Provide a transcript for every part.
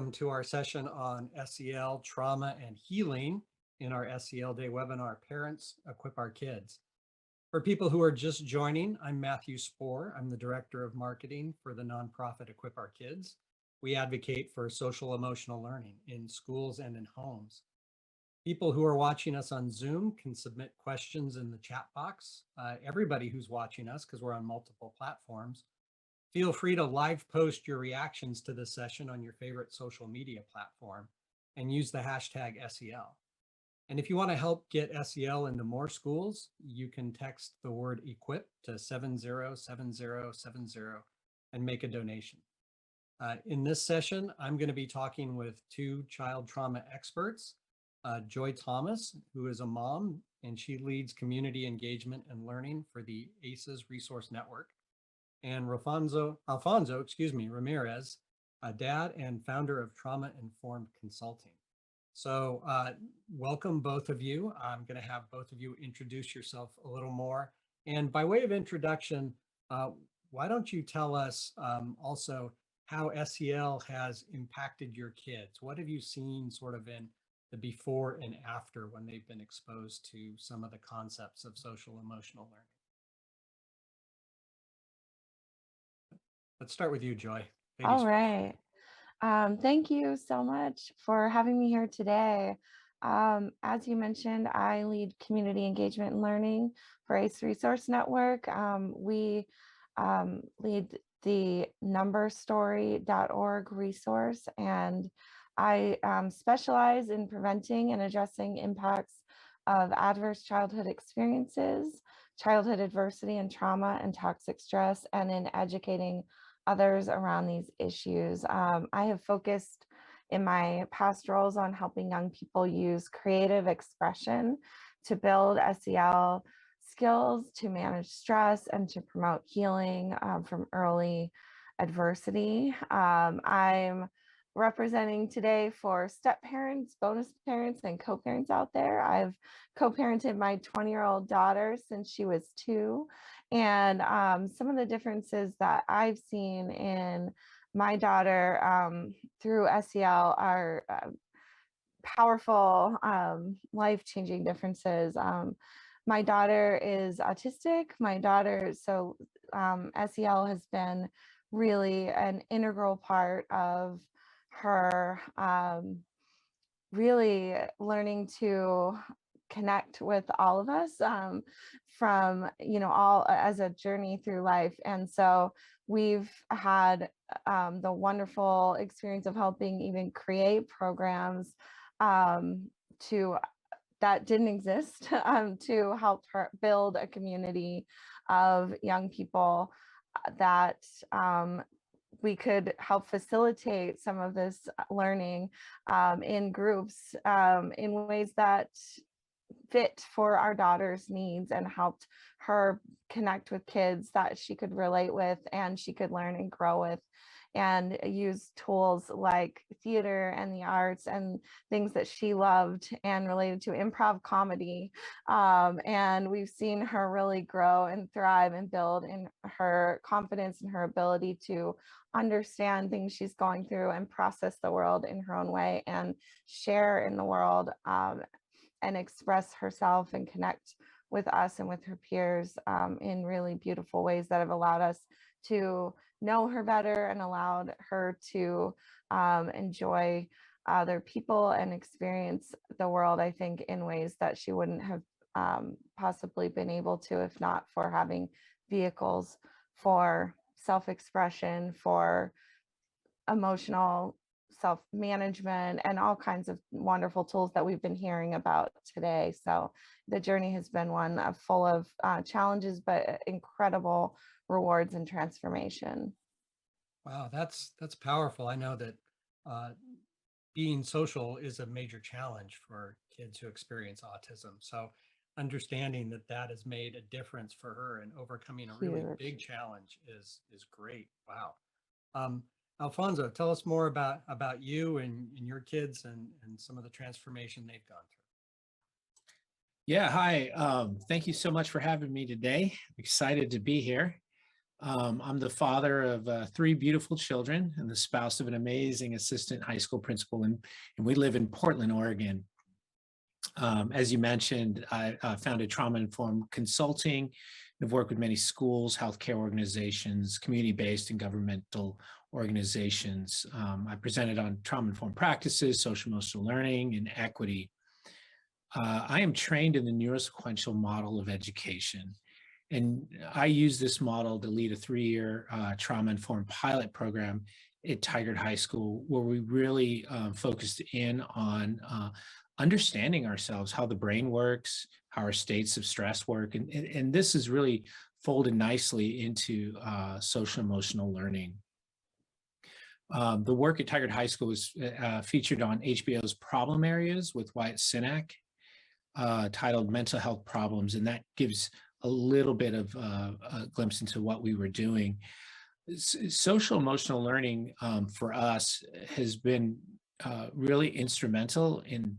welcome to our session on SEL, trauma, and healing in our SEL Day webinar, Parents Equip Our Kids. For people who are just joining, I'm Matthew Spohr. I'm the Director of Marketing for the nonprofit Equip Our Kids. We advocate for social emotional learning in schools and in homes. People who are watching us on Zoom can submit questions in the chat box. Everybody who's watching us, because we're on multiple platforms, feel free to live post your reactions to this session on your favorite social media platform and use the hashtag SEL. And if you want to help get SEL into more schools, you can text the word equip to 707070 and make a donation. In this session, I'm going to be talking with two child trauma experts, Joy Thomas, who is a mom, and she leads community engagement and learning for the ACEs Resource Network, and Alfonso Ramirez, a dad and founder of Trauma Informed Consulting. So welcome both of you. I'm going to have both of you introduce yourself a little more. And by way of introduction, why don't you tell us also how SEL has impacted your kids? What have you seen sort of in the before and after when they've been exposed to some of the concepts of social emotional learning? Let's start with you, Joy. All right. Thank you so much for having me here today. As you mentioned, I lead community engagement and learning for ACE Resource Network. We lead the numberstory.org resource, and I specialize in preventing and addressing impacts of adverse childhood experiences, childhood adversity and trauma and toxic stress, and in educating others around these issues. I have focused in my past roles on helping young people use creative expression to build SEL skills, to manage stress, and to promote healing from early adversity. I'm representing today for step parents, bonus parents, and co-parents out there. I've co-parented my 20-year-old daughter since she was 2. And some of the differences that I've seen in my daughter through SEL are powerful, life-changing differences. My daughter is autistic. So SEL has been really an integral part of her really learning to connect with all of us from, all as a journey through life. And so we've had the wonderful experience of helping even create programs that didn't exist to help her build a community of young people that we could help facilitate some of this learning in groups in ways that fit for our daughter's needs, and helped her connect with kids that she could relate with and she could learn and grow with, and use tools like theater and the arts and things that she loved and related to improv comedy. And we've seen her really grow and thrive and build in her confidence and her ability to understand things she's going through and process the world in her own way and share in the world and express herself and connect with us and with her peers in really beautiful ways that have allowed us to know her better and allowed her to enjoy other people and experience the world, I think, in ways that she wouldn't have possibly been able to if not for having vehicles for self-expression, for emotional self-management, and all kinds of wonderful tools that we've been hearing about today. So the journey has been one full of challenges, but incredible rewards and transformation. Wow, that's powerful. I know that being social is a major challenge for kids who experience autism. So understanding that that has made a difference for her and overcoming a really big challenge is great. Wow. Alfonso, tell us more about you and your kids and some of the transformation they've gone through. Yeah, hi. Thank you so much for having me today. I'm excited to be here. I'm the father of 3 beautiful children and the spouse of an amazing assistant high school principal, and we live in Portland, Oregon. As you mentioned, I founded Trauma Informed Consulting. I've worked with many schools, healthcare organizations, community-based and governmental organizations. I presented on trauma-informed practices, social emotional learning, and equity. I am trained in the neurosequential model of education. And I use this model to lead a 3-year trauma-informed pilot program at Tigard High School, where we really focused in on understanding ourselves, how the brain works, how our states of stress work. And this is really folded nicely into social emotional learning. The work at Tigard High School was featured on HBO's Problem Areas with Wyatt Cenac, titled Mental Health Problems, and that gives a little bit of a glimpse into what we were doing. Social emotional learning for us has been really instrumental in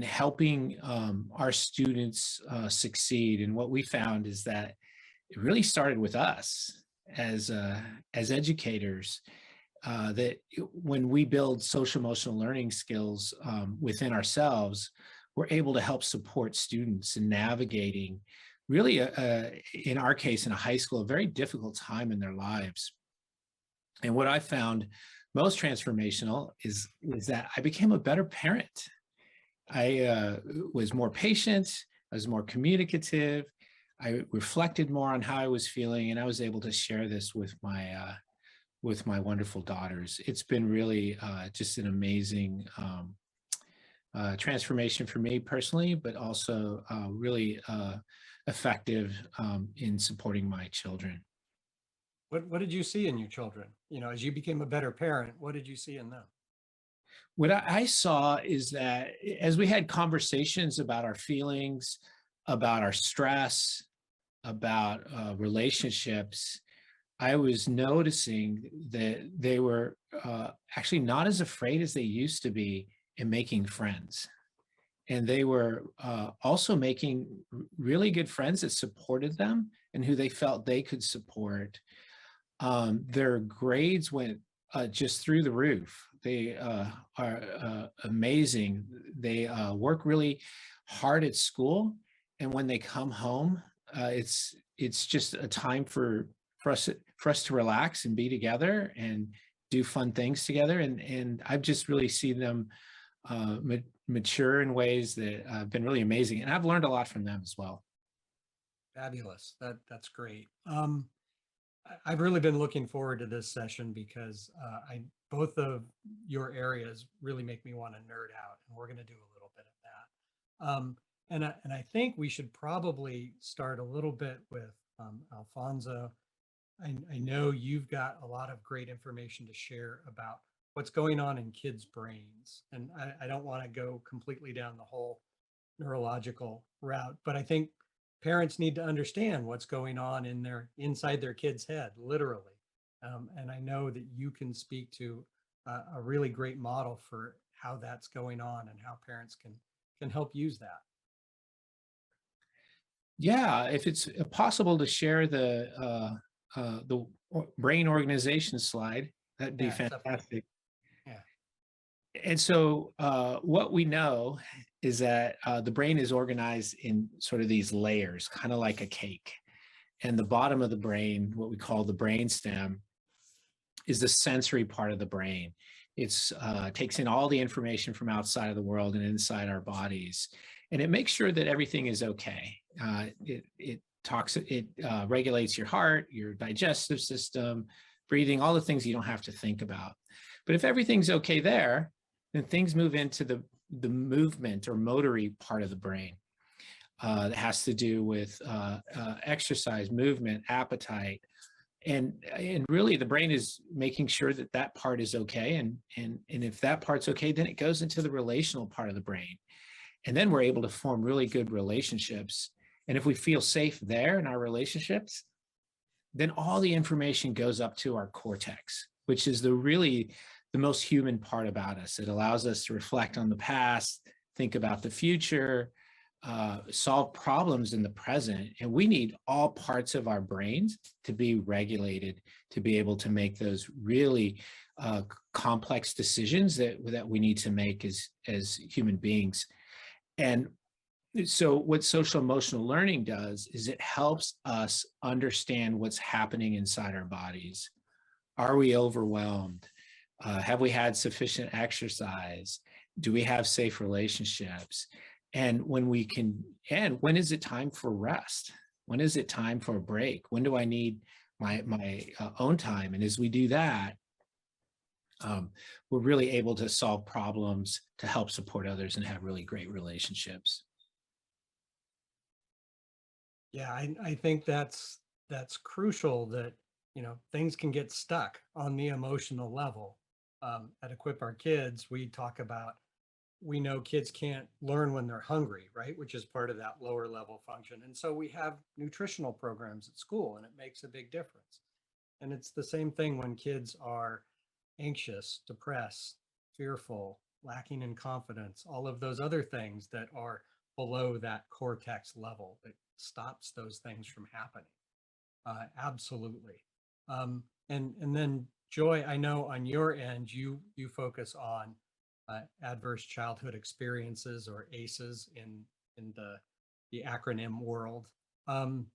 helping our students succeed. And what we found is that it really started with us as educators, that when we build social emotional learning skills within ourselves, we're able to help support students in navigating really, in our case, in a high school, a very difficult time in their lives. And what I found most transformational is that I became a better parent. I was more patient, I was more communicative, I reflected more on how I was feeling, and I was able to share this with my wonderful daughters. It's been really just an amazing transformation for me personally, but also really effective in supporting my children. What did you see in your children? You know, as you became a better parent, what did you see in them? What I saw is that as we had conversations about our feelings, about our stress, about relationships, I was noticing that they were actually not as afraid as they used to be in making friends. And they were also making really good friends that supported them and who they felt they could support. Their grades went just through the roof. They are amazing. They work really hard at school, and when they come home, it's just a time for us to relax and be together and do fun things together. And I've just really seen them mature in ways that have been really amazing, and I've learned a lot from them as well. Fabulous. That's great. I've really been looking forward to this session because both of your areas really make me want to nerd out, and we're going to do a little bit of that. And I think we should probably start a little bit with Alfonso. I know you've got a lot of great information to share about what's going on in kids' brains, and I don't want to go completely down the whole neurological route, but I think parents need to understand what's going on inside their kid's head, literally. And I know that you can speak to a really great model for how that's going on and how parents can help use that. Yeah, if it's possible to share the brain organization slide, that'd be fantastic. Yeah. And so what we know is that the brain is organized in sort of these layers, kind of like a cake. And the bottom of the brain, what we call the brain stem, is the sensory part of the brain. It's takes in all the information from outside of the world and inside our bodies, and it makes sure that everything is okay. It regulates your heart, your digestive system, breathing, all the things you don't have to think about. But if everything's okay there, then things move into the movement or motory part of the brain that has to do with exercise, movement, appetite. And really the brain is making sure that that part is okay. And if that part's okay, then it goes into the relational part of the brain. And then we're able to form really good relationships. And if we feel safe there in our relationships, then all the information goes up to our cortex, which is the most human part about us. It allows us to reflect on the past, think about the future, solve problems in the present. And we need all parts of our brains to be regulated to be able to make those really complex decisions that we need to make as human beings. And so what social emotional learning does is it helps us understand what's happening inside our bodies. Are we overwhelmed? Have we had sufficient exercise? Do we have safe relationships? And when is it time for rest? When is it time for a break? When do I need my own time? And as we do that, we're really able to solve problems, to help support others, and have really great relationships. Yeah, I think that's crucial, that, things can get stuck on the emotional level. At EQuipOur Kids, we talk about, we know kids can't learn when they're hungry, right? Which is part of that lower level function. And so we have nutritional programs at school, and it makes a big difference. And it's the same thing when kids are anxious, depressed, fearful, lacking in confidence, all of those other things that are below that cortex level that stops those things from happening. Absolutely. And then Joy, I know on your end, you focus on adverse childhood experiences, or ACEs in the acronym world. Can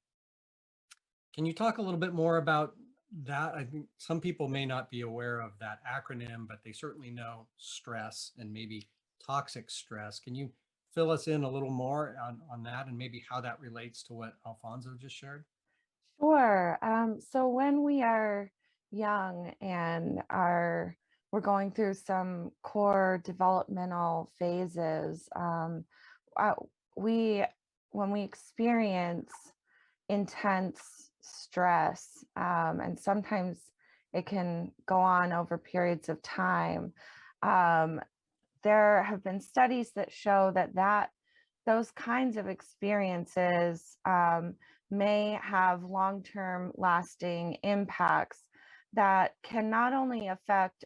you talk a little bit more about that? I think some people may not be aware of that acronym, but they certainly know stress and maybe toxic stress. Can you fill us in a little more on that, and maybe how that relates to what Alfonso just shared? Sure. So when we are young and we're going through some core developmental phases, uh, we when we experience intense stress, and sometimes it can go on over periods of time. Um, there have been studies that show that those kinds of experiences may have long-term lasting impacts that can not only affect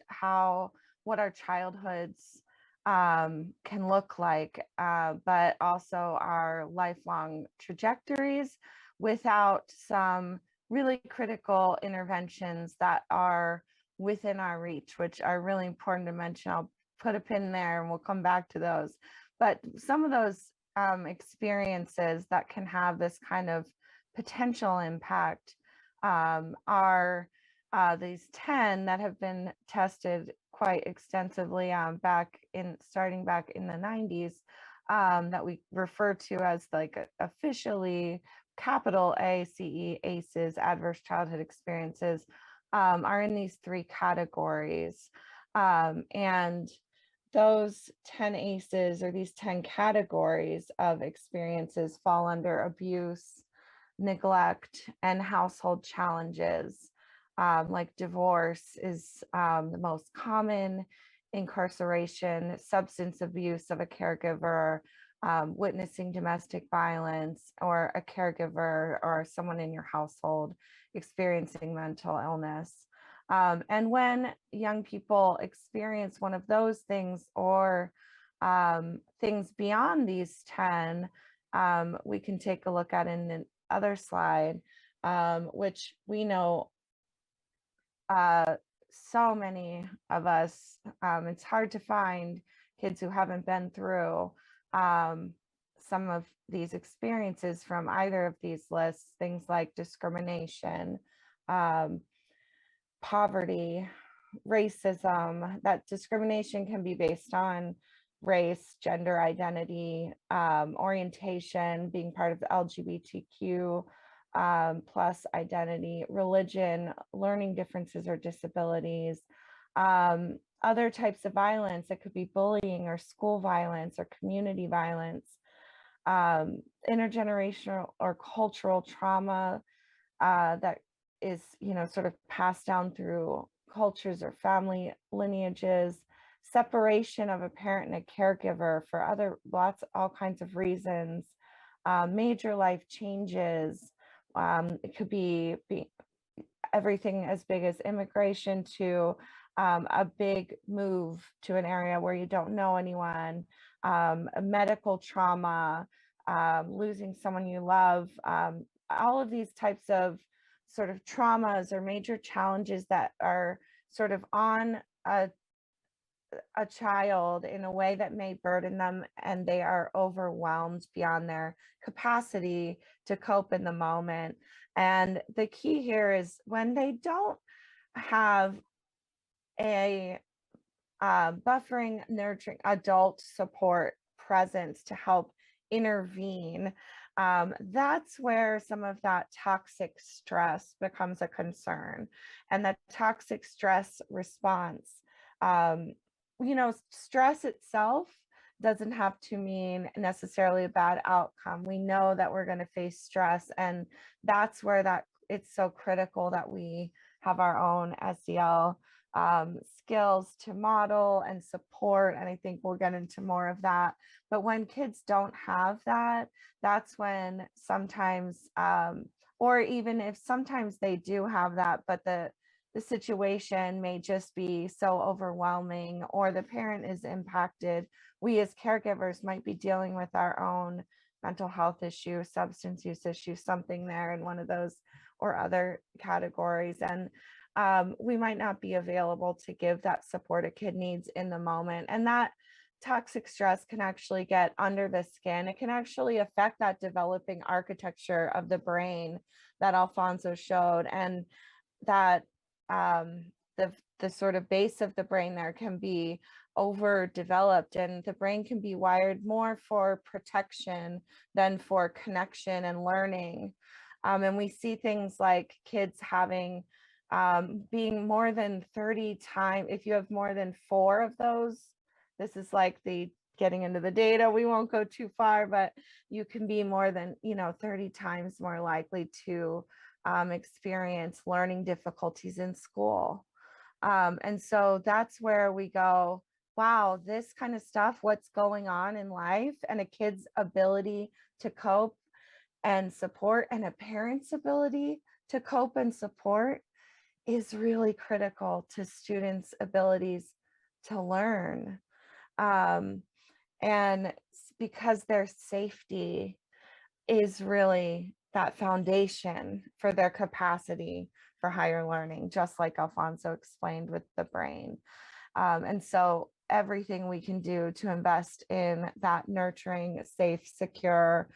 what our childhoods can look like, but also our lifelong trajectories, without some really critical interventions that are within our reach, which are really important to mention. I'll put a pin there and we'll come back to those. But some of those experiences that can have this kind of potential impact are these 10 that have been tested quite extensively starting back in the 90s, that we refer to as officially capital ACEs, adverse childhood experiences, are in these 3 categories. And those 10 ACEs, or these 10 categories of experiences, fall under abuse, neglect, and household challenges. Like divorce is the most common, incarceration, substance abuse of a caregiver, witnessing domestic violence, or a caregiver or someone in your household experiencing mental illness. And when young people experience one of those things, or things beyond these 10, we can take a look at in the other slide, which we know so many of us, it's hard to find kids who haven't been through some of these experiences from either of these lists, things like discrimination, poverty, racism. That discrimination can be based on race, gender identity, orientation, being part of the LGBTQ plus identity, religion, learning differences or disabilities, other types of violence. That could be bullying or school violence or community violence, intergenerational or cultural trauma that is, sort of passed down through cultures or family lineages, separation of a parent and a caregiver for all kinds of reasons, major life changes. It could be everything as big as immigration to a big move to an area where you don't know anyone, a medical trauma, losing someone you love, all of these types of sort of traumas or major challenges that are sort of on a child in a way that may burden them, and they are overwhelmed beyond their capacity to cope in the moment. And the key here is when they don't have a buffering, nurturing adult support presence to help intervene, that's where some of that toxic stress becomes a concern. And the toxic stress response, stress itself doesn't have to mean necessarily a bad outcome. We know that we're going to face stress, and that's where it's so critical that we have our own SEL skills to model and support. And I think we'll get into more of that. But when kids don't have that, that's when sometimes, or even if sometimes they do have that, but the situation may just be so overwhelming, or the parent is impacted. We as caregivers might be dealing with our own mental health issue, substance use issue, something there in one of those or other categories. And we might not be available to give that support a kid needs in the moment. And that toxic stress can actually get under the skin. It can actually affect that developing architecture of the brain that Alfonso showed. And that the sort of base of the brain there can be overdeveloped, and the brain can be wired more for protection than for connection and learning. And we see things like kids having being more than 30 times, if you have more than 4 of those, this is like the getting into the data, we won't go too far, but you can be more than 30 times more likely to experience learning difficulties in school. And so that's where we go, wow, this kind of stuff, what's going on in life, and a kid's ability to cope and support, and a parent's ability to cope and support is really critical to students' abilities to learn. And because their safety is really that foundation for their capacity for higher learning, just like Alfonso explained with the brain. And so everything we can do to invest in that nurturing, safe, secure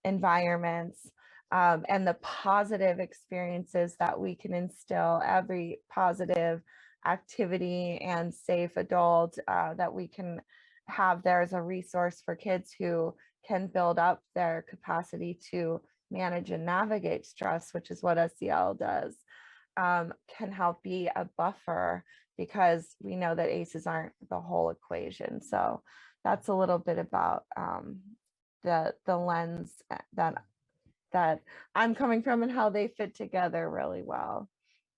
environments, and the positive experiences that we can instill, every positive activity and safe adult that we can have there as a resource for kids who can build up their capacity to manage and navigate stress, which is what SEL does, can help be a buffer, because we know that ACEs aren't the whole equation. So that's a little bit about the lens that I'm coming from and how they fit together really well.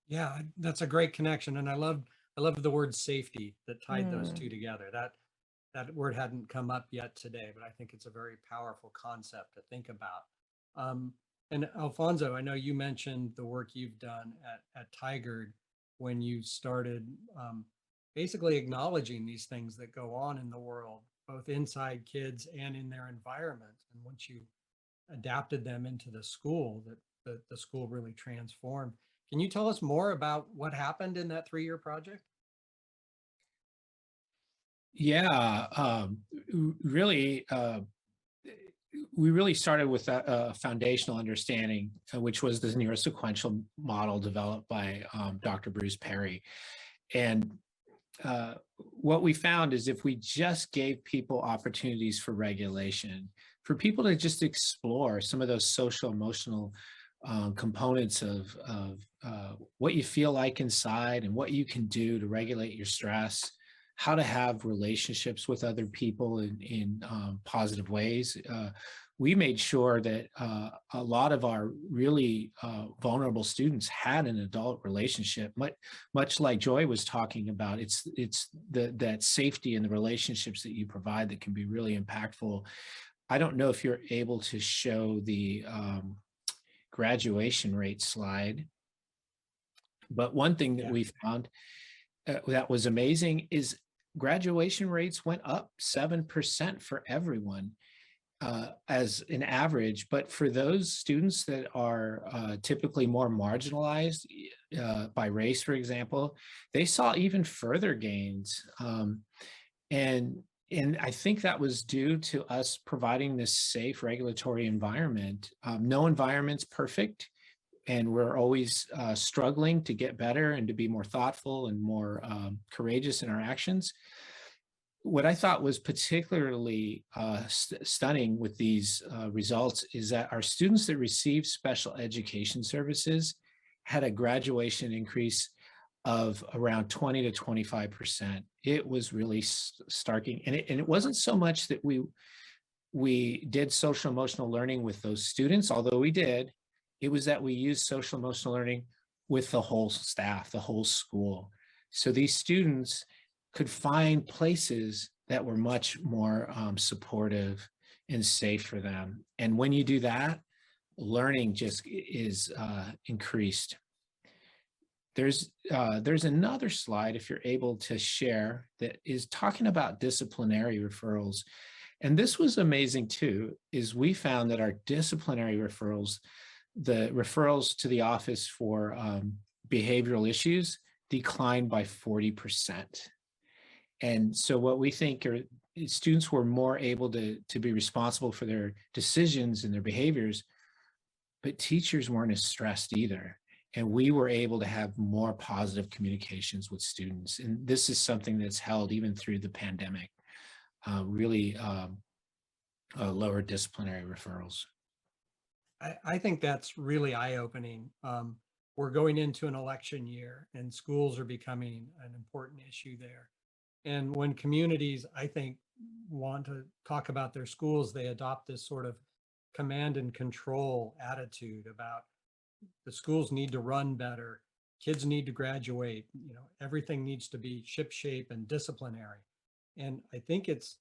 Yeah, that's a great connection. And I love the word safety that tied those two together. That word hadn't come up yet today, but I think it's a very powerful concept to think about. And Alfonso, I know you mentioned the work you've done at Tigard when you started basically acknowledging these things that go on in the world, both inside kids and in their environment. And once you adapted them into the school, that the school really transformed. Can you tell us more about what happened in that 3-year project? Yeah, really, we really started with a foundational understanding, which was the neurosequential model developed by Dr. Bruce Perry. And what we found is if we just gave people opportunities for regulation, for people to just explore some of those social emotional components of what you feel like inside and what you can do to regulate your stress, how to have relationships with other people in positive ways. We made sure that a lot of our really vulnerable students had an adult relationship, much like Joy was talking about. It's that safety in the relationships that you provide that can be really impactful. I don't know if you're able to show the graduation rate slide, but one thing that we found that was amazing is graduation rates went up 7% for everyone. as an average, but for those students that are typically more marginalized by race, for example, they saw even further gains. And I think that was due to us providing this safe regulatory environment. No environment's perfect, and we're always struggling to get better and to be more thoughtful and more courageous in our actions. What I thought was particularly stunning with these results is that our students that received special education services had a graduation increase of around 20 to 25%. It was really starking. And it wasn't so much that we did social emotional learning with those students, although we did. It was that we used social emotional learning with the whole staff, the whole school. So these students could find places that were much more supportive and safe for them. And when you do that, learning just is increased. There's another slide, if you're able to share, that is talking about disciplinary referrals. And this was amazing too, is we found that our disciplinary referrals, the referrals to the office for behavioral issues, declined by 40%. And so what we think are students were more able to be responsible for their decisions and their behaviors, but teachers weren't as stressed either. And we were able to have more positive communications with students. And this is something that's held even through the pandemic, really lower disciplinary referrals. I think that's really eye-opening. We're going into an election year and schools are becoming an important issue there. And when communities, I think, want to talk about their schools, they adopt this sort of command and control attitude about the schools need to run better, kids need to graduate, everything needs to be shipshape and disciplinary. And I think it's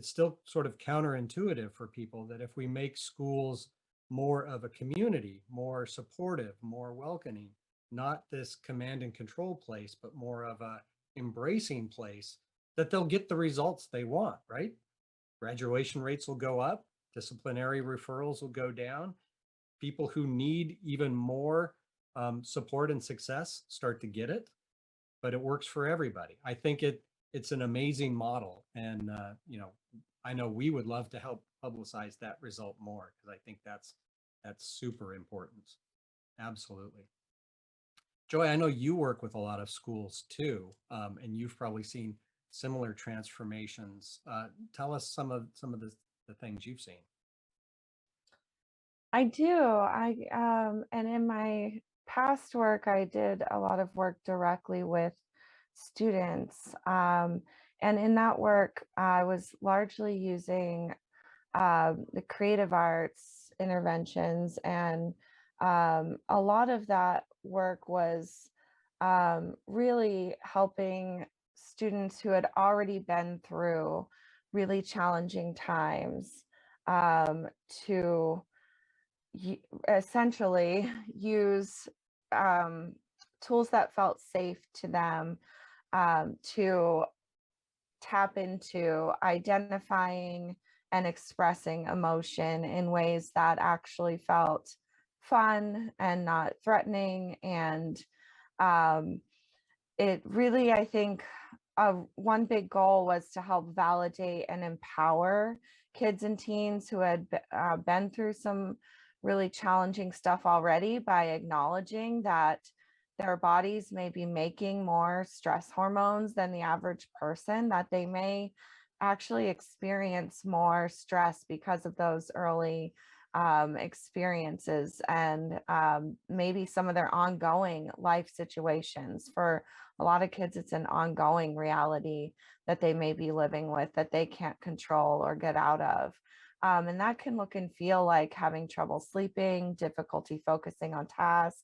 still sort of counterintuitive for people that if we make schools more of a community, more supportive, more welcoming, not this command and control place, but more of a embracing place, that they'll get the results they want, right? Graduation rates will go up, disciplinary referrals will go down. People who need even more support and success start to get it, but it works for everybody. I think it's an amazing model. And, I know we would love to help publicize that result more because I think that's super important. Absolutely. Joy, I know you work with a lot of schools too, and you've probably seen similar transformations. Tell us some of the things you've seen. I do. And in my past work, I did a lot of work directly with students. And in that work, I was largely using the creative arts interventions. And a lot of that work was really helping students who had already been through really challenging times to essentially use tools that felt safe to them to tap into identifying and expressing emotion in ways that actually felt fun and not threatening. And it really, I think, one big goal was to help validate and empower kids and teens who had been through some really challenging stuff already by acknowledging that their bodies may be making more stress hormones than the average person, that they may actually experience more stress because of those early experiences and maybe some of their ongoing life situations. For a lot of kids, it's an ongoing reality that they may be living with that they can't control or get out of. And that can look and feel like having trouble sleeping, difficulty focusing on tasks,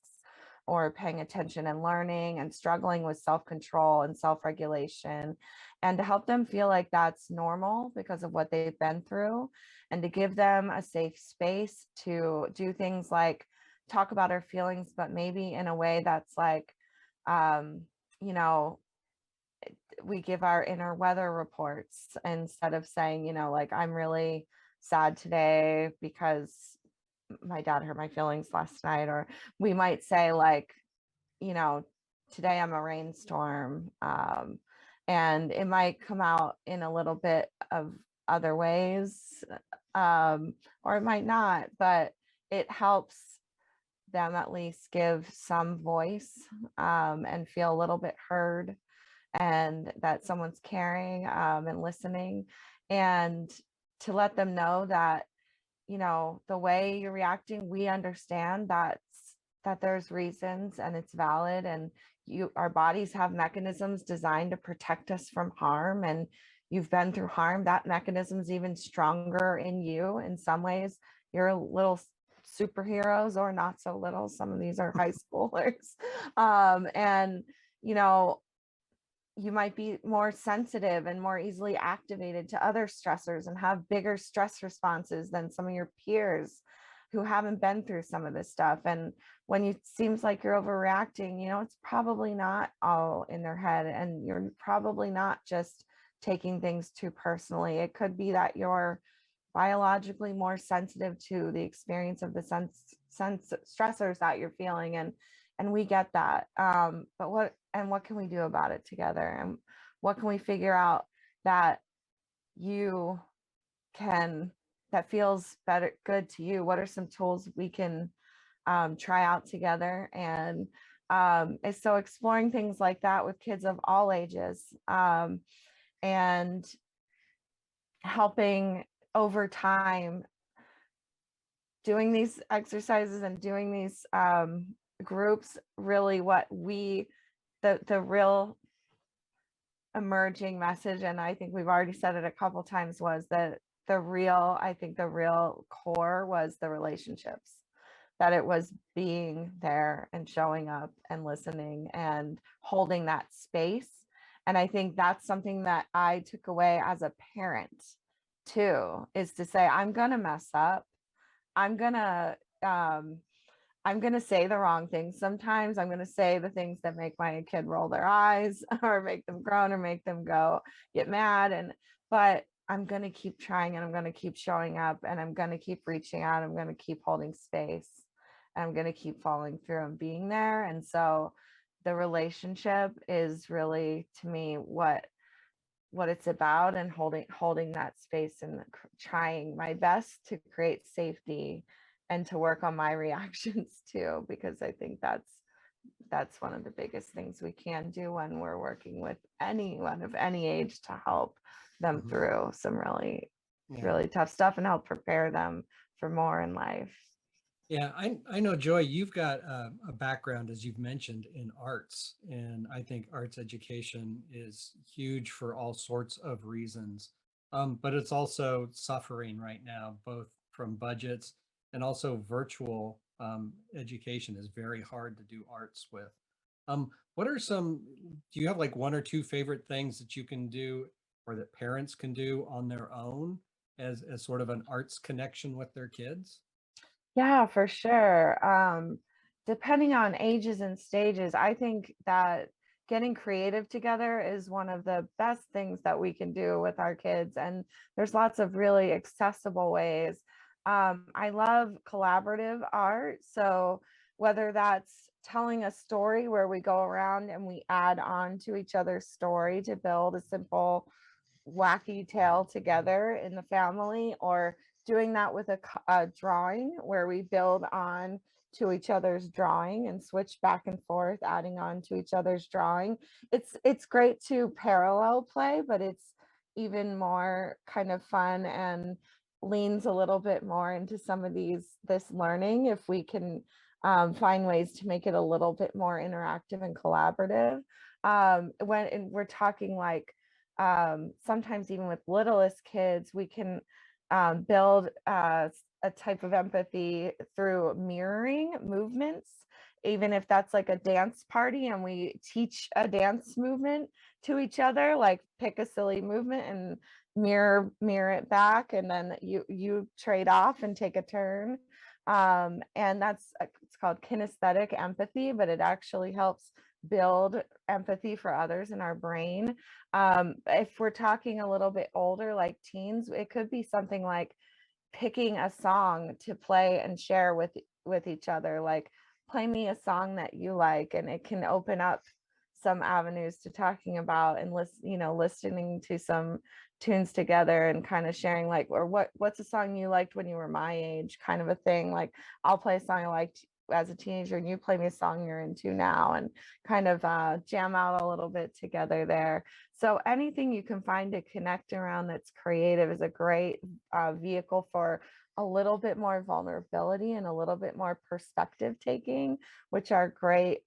or paying attention and learning, and struggling with self-control and self-regulation. And to help them feel like that's normal because of what they've been through, and to give them a safe space to do things like talk about our feelings, but maybe in a way that's like, we give our inner weather reports instead of saying, like, I'm really sad today because my dad hurt my feelings last night. Or we might say like, you know, today I'm a rainstorm. And it might come out in a little bit of other ways, or it might not, but it helps them at least give some voice, and feel a little bit heard, and that someone's caring, and listening, and to let them know that, you know, the way you're reacting, we understand that there's reasons and it's valid, and our bodies have mechanisms designed to protect us from harm, and you've been through harm. That mechanism's even stronger in you in some ways. You're little superheroes, or not so little. Some of these are high schoolers. And you know, you might be more sensitive and more easily activated to other stressors and have bigger stress responses than some of your peers who haven't been through some of this stuff. And when it seems like you're overreacting, you know, it's probably not all in their head, and you're probably not just taking things too personally. It could be that you're biologically more sensitive to the experience of the sense stressors that you're feeling, and we get that. But what can we do about it together? And what can we figure out that that feels better, good to you? What are some tools we can try out together? And so exploring things like that with kids of all ages, and helping over time, doing these exercises and doing these groups, really what the real emerging message, and I think we've already said it a couple times, was that the real core was the relationships, that it was being there and showing up and listening and holding that space. And I think that's something that I took away as a parent too, is to say, I'm gonna mess up. I'm gonna say the wrong things. Sometimes I'm going to say the things that make my kid roll their eyes or make them groan or make them get mad. But I'm going to keep trying, and I'm going to keep showing up, and I'm going to keep reaching out. I'm going to keep holding space, and I'm going to keep following through and being there. And so the relationship is really, to me, what it's about, and holding that space, and trying my best to create safety and to work on my reactions too, because I think that's one of the biggest things we can do when we're working with anyone of any age, to help them through some really tough stuff and help prepare them for more in life. Yeah, I know, Joy, you've got a background, as you've mentioned, in arts, and I think arts education is huge for all sorts of reasons. But it's also suffering right now, both from budgets and also virtual education is very hard to do arts with. What are do you have like one or two favorite things that you can do, or that parents can do on their own as sort of an arts connection with their kids? Yeah, for sure. Depending on ages and stages, I think that getting creative together is one of the best things that we can do with our kids. And there's lots of really accessible ways. I love collaborative art. So whether that's telling a story where we go around and we add on to each other's story to build a simple wacky tale together in the family, or doing that with a drawing where we build on to each other's drawing and switch back and forth, adding on to each other's drawing. It's great to parallel play, but it's even more kind of fun and leans a little bit more into some of this learning if we can find ways to make it a little bit more interactive and collaborative. When we're talking like sometimes even with littlest kids, we can build a type of empathy through mirroring movements, even if that's like a dance party and we teach a dance movement to each other, like pick a silly movement and mirror it back, and then you trade off and take a turn. And it's called kinesthetic empathy, but it actually helps build empathy for others in our brain. If we're talking a little bit older, like teens, it could be something like picking a song to play and share with each other, like play me a song that you like, and it can open up some avenues to talking about and listening to some tunes together and kind of sharing, like, or what's a song you liked when you were my age, kind of a thing. Like I'll play a song I liked as a teenager and you play me a song you're into now, and kind of jam out a little bit together there. So anything you can find to connect around that's creative is a great vehicle for a little bit more vulnerability and a little bit more perspective taking, which are great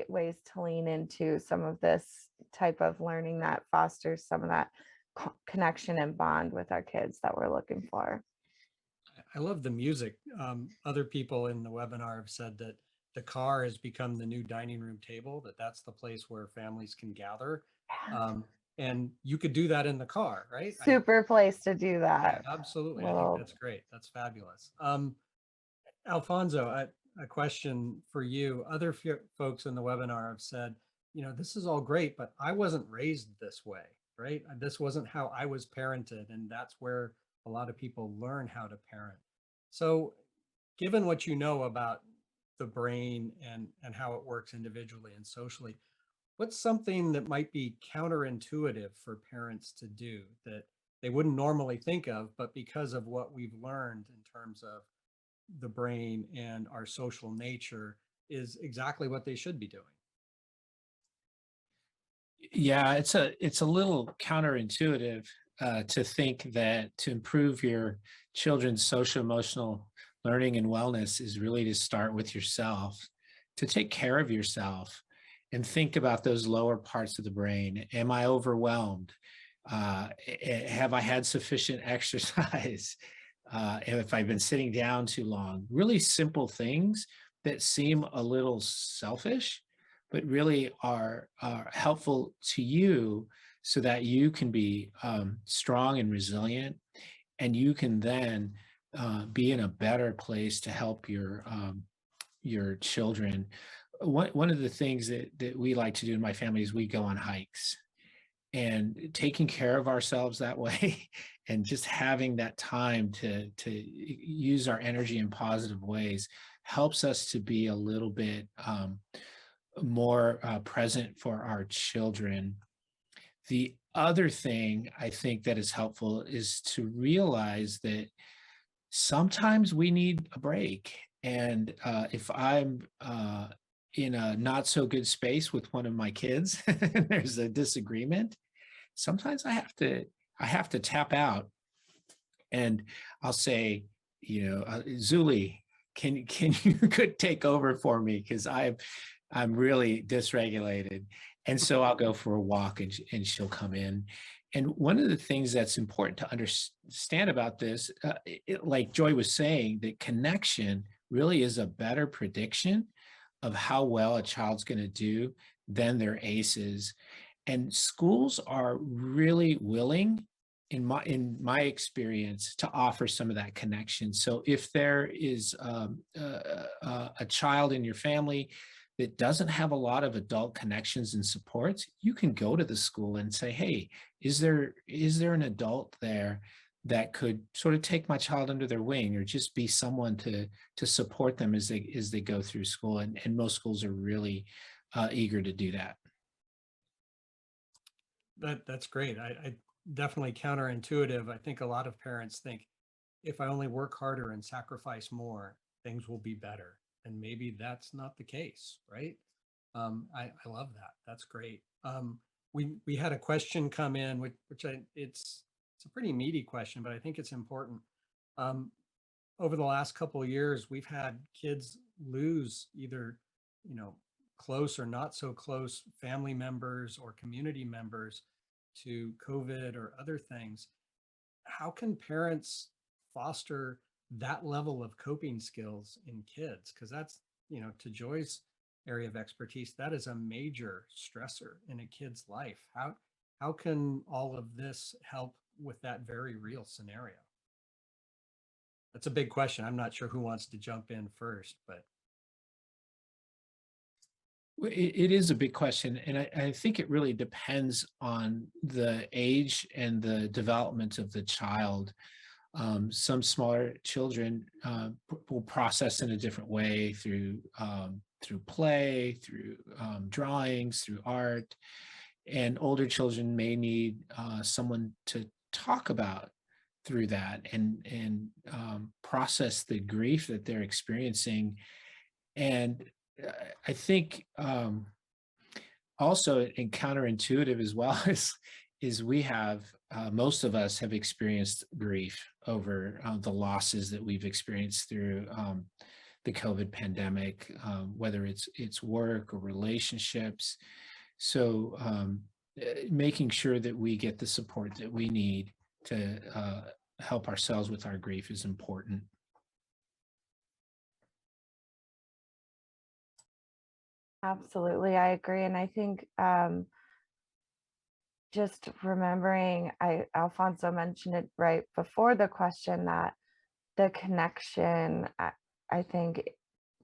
ways to lean into some of this type of learning that fosters some of that connection and bond with our kids that we're looking for. I love the music. Other people in the webinar have said that the car has become the new dining room table, that's the place where families can gather. And you could do that in the car, right? Super place to do that. Yeah, absolutely. I Well, think that's great. That's fabulous. Alfonso, a question for you. Other folks in the webinar have said, this is all great, but I wasn't raised this way, right? This wasn't how I was parented. And that's where a lot of people learn how to parent. So given what you know about the brain and how it works individually and socially, what's something that might be counterintuitive for parents to do that they wouldn't normally think of, but because of what we've learned in terms of the brain and our social nature is exactly what they should be doing? Yeah, it's a little counterintuitive to think that to improve your children's social emotional learning and wellness is really to start with yourself, to take care of yourself and think about those lower parts of the brain. Am I overwhelmed? Have I had sufficient exercise? If I've been sitting down too long? Really simple things that seem a little selfish, but really are helpful to you so that you can be strong and resilient, and you can then be in a better place to help your children. One of the things that we like to do in my family is we go on hikes, and taking care of ourselves that way and just having that time to use our energy in positive ways helps us to be a little bit more present for our children. The other thing I think that is helpful is to realize that sometimes we need a break. And if I'm in a not so good space with one of my kids, there's a disagreement, sometimes I have to tap out, and I'll say, Zuli, can you could take over for me, because I'm really dysregulated. And so I'll go for a walk, and she'll come in. And one of the things that's important to understand about this, like Joy was saying, that connection really is a better prediction of how well a child's going to do than their ACEs. And schools are really willing, in my experience, to offer some of that connection. So if there is a child in your family that doesn't have a lot of adult connections and supports, you can go to the school and say, hey, is there an adult there that could sort of take my child under their wing, or just be someone to support them as they go through school? And most schools are really eager to do that. That's great. I definitely counterintuitive. I think a lot of parents think if I only work harder and sacrifice more, things will be better. And maybe that's not the case, right? I love that. That's great. We had a question come in, which it's a pretty meaty question, but I think it's important. Over the last couple of years, we've had kids lose either, close or not so close family members or community members to COVID or other things. How can parents foster that level of coping skills in kids? Because that's, to Joy's area of expertise, that is a major stressor in a kid's life. How can all of this help with that very real scenario? That's a big question. I'm not sure who wants to jump in first, but. It is a big question, and I think it really depends on the age and the development of the child. Some smaller children will process in a different way through play, through drawings, through art. And older children may need someone to talk about through that and process the grief that they're experiencing. And I think also and counterintuitive as well is we have most of us have experienced grief over the losses that we've experienced through the COVID pandemic, whether it's work or relationships. So making sure that we get the support that we need to help ourselves with our grief is important. Absolutely, I agree. And I think just remembering, Alfonso mentioned it right before the question, that the connection, I think,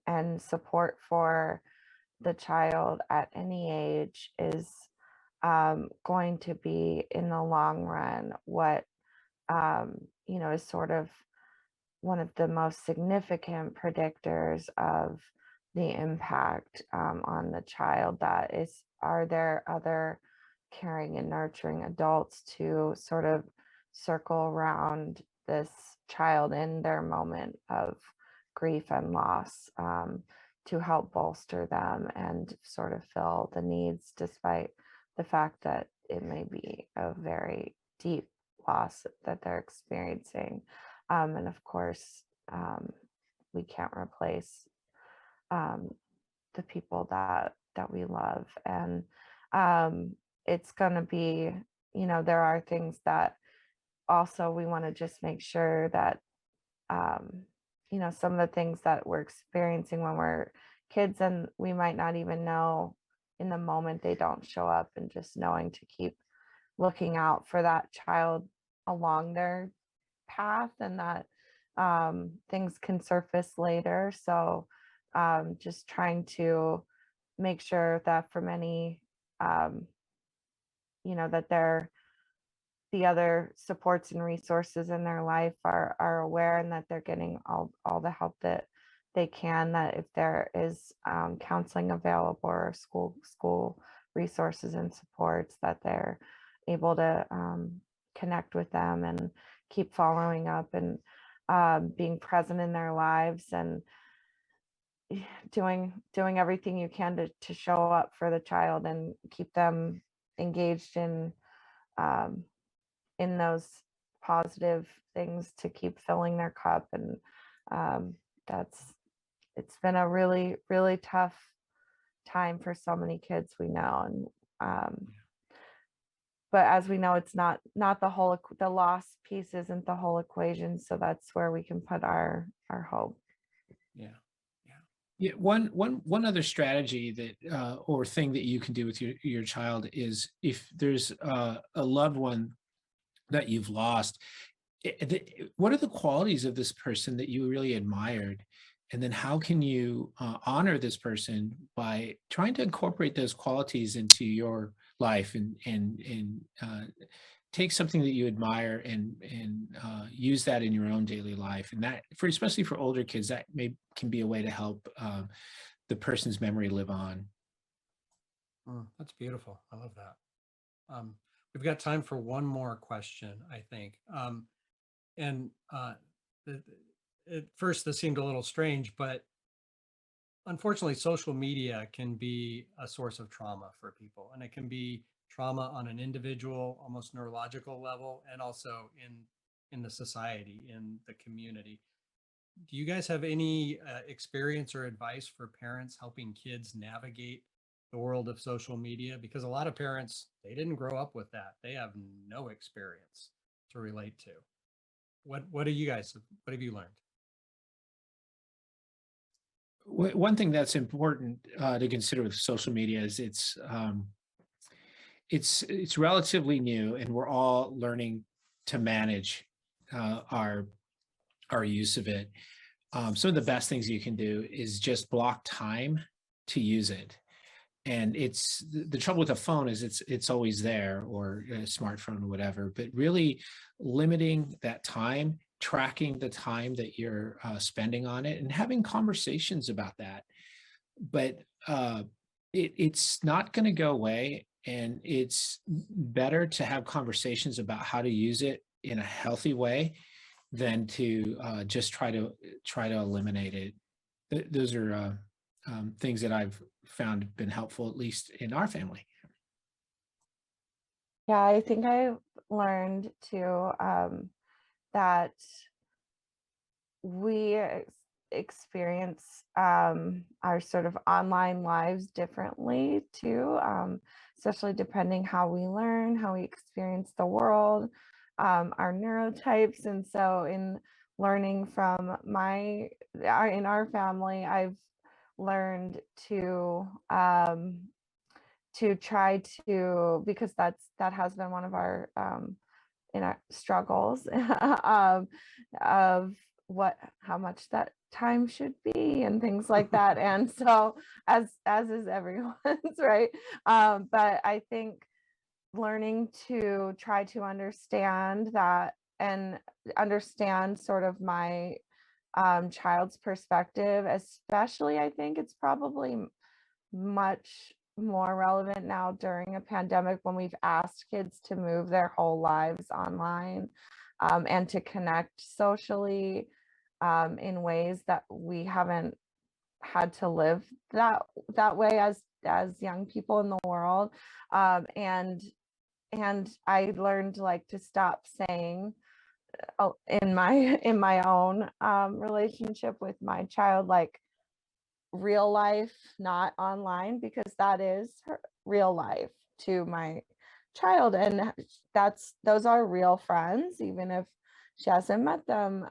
and support for the child at any age is going to be, in the long run, what is sort of one of the most significant predictors of the impact on the child. That is, are there other caring and nurturing adults to sort of circle around this child in their moment of grief and loss, to help bolster them and sort of fill the needs, despite the fact that it may be a very deep loss that they're experiencing. And of course, we can't replace the people that we love. And it's going to be, there are things that also we want to just make sure that, some of the things that we're experiencing when we're kids, and we might not even know in the moment they don't show up, and just knowing to keep looking out for that child along their path, and that things can surface later. So just trying to make sure that from any, that the other supports and resources in their life are aware, and that they're getting all the help that they can, that if there is counseling available or school resources and supports, that they're able to connect with them and keep following up and being present in their lives, and doing everything you can to show up for the child and keep them engaged in those positive things to keep filling their cup. And it's been a really, really tough time for so many kids we know. And but as we know, it's not the loss piece isn't the whole equation. So that's where we can put our hope. Yeah, one other strategy that or thing that you can do with your child is, if there's a loved one that you've lost, what are the qualities of this person that you really admired? And then how can you honor this person by trying to incorporate those qualities into your life, and take something that you admire and use that in your own daily life. And that, especially for older kids, that can be a way to help the person's memory live on. That's beautiful. I love that. We've got time for one more question, I think. At first, this seemed a little strange, but unfortunately, social media can be a source of trauma for people, and it can be trauma on an individual, almost neurological level, and also in the society, in the community. Do you guys have any experience or advice for parents helping kids navigate the world of social media? Because a lot of parents, they didn't grow up with that. They have no experience to relate to. What have you learned? One thing that's important to consider with social media is it's relatively new, and we're all learning to manage our use of it. Some of the best things you can do is just block time to use it. And it's the trouble with a phone is it's always there, or a smartphone or whatever, but really limiting that time, tracking the time that you're spending on it and having conversations about that. But it's not going to go away, and it's better to have conversations about how to use it in a healthy way than to just try to eliminate it. Those are things that I've found have been helpful, at least in our family. Yeah, I think I've learned too that we experience our sort of online lives differently too, especially depending how we learn, how we experience the world, our neurotypes. And so in learning from in our family, I've learned to try to, because that has been one of our in our struggles of how much that time should be and things like that. And so as is everyone's, right? But I think learning to try to understand that and understand sort of my child's perspective, especially, I think it's probably much more relevant now during a pandemic when we've asked kids to move their whole lives online, and to connect socially in ways that we haven't had to live that way as young people in the world. And I learned like to stop saying in my own relationship with my child, like, real life, not online, because that is real life to my child, and those are real friends, even if she hasn't met them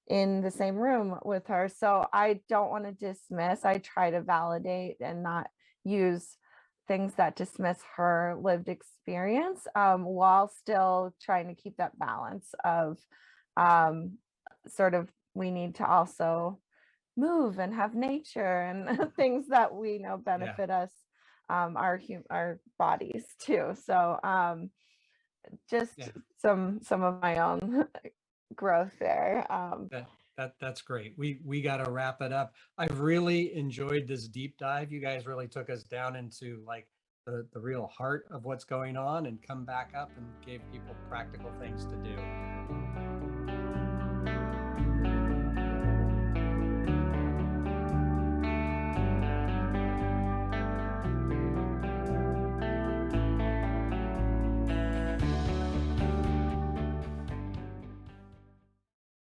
in the same room with her. So I don't want to dismiss. I try to validate and not use things that dismiss her lived experience, while still trying to keep that balance of sort of, we need to also move and have nature and things that we know benefit us, our bodies too. So just some of my own growth there. That's great. We got to wrap it up. I've really enjoyed this deep dive. You guys really took us down into like the real heart of what's going on and come back up and gave people practical things to do.